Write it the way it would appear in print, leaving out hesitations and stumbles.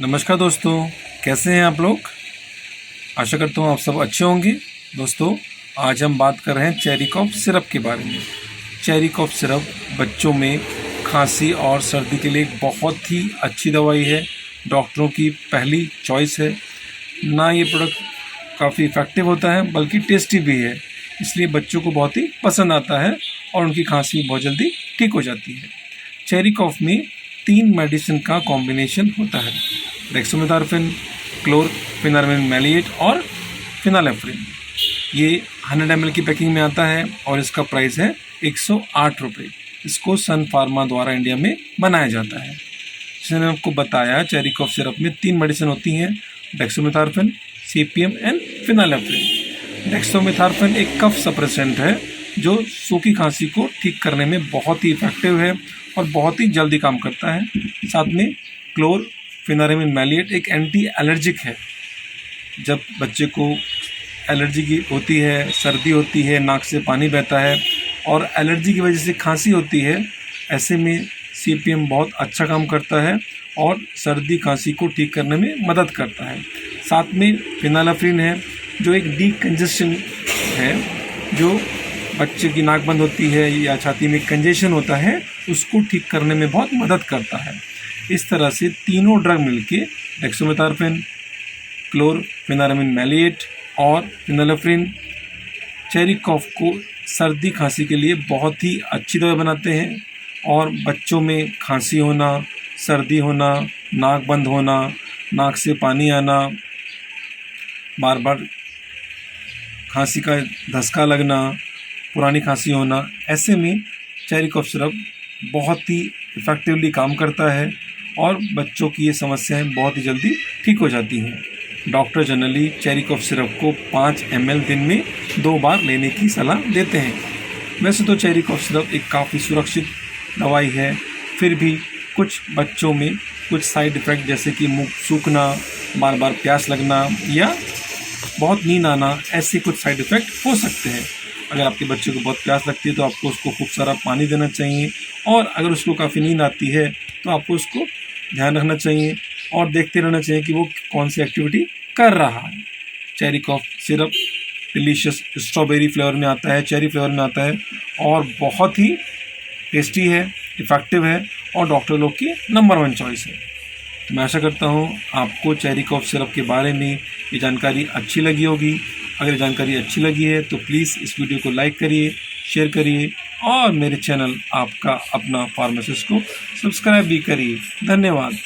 नमस्कार दोस्तों, कैसे हैं आप लोग। आशा करता हूँ आप सब अच्छे होंगे। दोस्तों, आज हम बात कर रहे हैं चेरी कॉफ सिरप के बारे में। चेरी कॉफ सिरप बच्चों में खांसी और सर्दी के लिए एक बहुत ही अच्छी दवाई है। डॉक्टरों की पहली चॉइस है। ना ये प्रोडक्ट काफ़ी इफ़ेक्टिव होता है बल्कि टेस्टी भी है, इसलिए बच्चों को बहुत ही पसंद आता है और उनकी खांसी बहुत जल्दी ठीक हो जाती है। चेरी कॉफ में 3 मेडिसिन का कॉम्बिनेशन होता है: डेक्सोमेथासोन, क्लोरफेनारामिन मैलिएट और फिनालेफ्रिन। ये 100 ml की पैकिंग में आता है और इसका प्राइस है 108 रुपये। इसको सन फार्मा द्वारा इंडिया में बनाया जाता है। जैसे मैंने आपको बताया, चेरी कॉफ सिरप में 3 मेडिसिन होती हैं: डेक्सोमेथासोन, सीपीएम एंड फिनालेफ्रिन। डेक्सोमेथासोन एक कफ सप्रेसेंट है जो सूखी खांसी को ठीक करने में बहुत ही इफेक्टिव है और बहुत ही जल्दी काम करता है। साथ में क्लोरफेनारामिन मैलिएट एक एंटी एलर्जिक है। जब बच्चे को एलर्जी की होती है, सर्दी होती है, नाक से पानी बहता है और एलर्जी की वजह से खांसी होती है, ऐसे में सीपीएम बहुत अच्छा काम करता है और सर्दी खांसी को ठीक करने में मदद करता है। साथ में फिनालेफ्रिन है जो एक डीकंजेशन है, जो बच्चे की नाक बंद होती है या छाती में कंजेशन होता है उसको ठीक करने में बहुत मदद करता है। इस तरह से तीनों ड्रग मिलके डेक्सोमेथासोन, क्लोरफेनारामिन मैलिएट और फिनालेफ्रिन चेरी कॉफ को सर्दी खांसी के लिए बहुत ही अच्छी दवा बनाते हैं। और बच्चों में खांसी होना, सर्दी होना, नाक बंद होना, नाक से पानी आना, बार बार खांसी का धसका लगना, पुरानी खांसी होना, ऐसे में चेरी कॉफ सिरप बहुत ही इफ़ेक्टिवली काम करता है और बच्चों की ये समस्याएं बहुत ही जल्दी ठीक हो जाती हैं। Doctor generally cherry cough syrup को 5 ml दिन में 2 बार लेने की सलाह देते हैं। वैसे तो चेरी कॉफ सिरप एक काफ़ी सुरक्षित दवाई है, फिर भी कुछ बच्चों में कुछ साइड इफ़ेक्ट जैसे कि मुंह सूखना, बार बार प्यास लगना या बहुत नींद आना, ऐसे कुछ साइड इफ़ेक्ट हो सकते हैं। अगर आपके बच्चे को बहुत प्यास लगती है तो आपको उसको खूब सारा पानी देना चाहिए, और अगर उसको काफ़ी नींद आती है तो आपको उसको ध्यान रखना चाहिए और देखते रहना चाहिए कि वो कौन सी एक्टिविटी कर रहा है। Cherry cough syrup delicious strawberry flavour में आता है, चेरी फ्लेवर में आता है और बहुत ही टेस्टी है, इफ़ेक्टिव है और डॉक्टर लोग की नंबर 1 चॉइस है। मैं आशा करता हूँ आपको चेरी कॉफ सिरप के बारे में ये जानकारी अच्छी लगी होगी। अगर जानकारी अच्छी लगी है तो प्लीज़ इस वीडियो को लाइक करिए, शेयर करिए और मेरे चैनल आपका अपना फार्मासिस्ट को सब्सक्राइब भी करिए। धन्यवाद।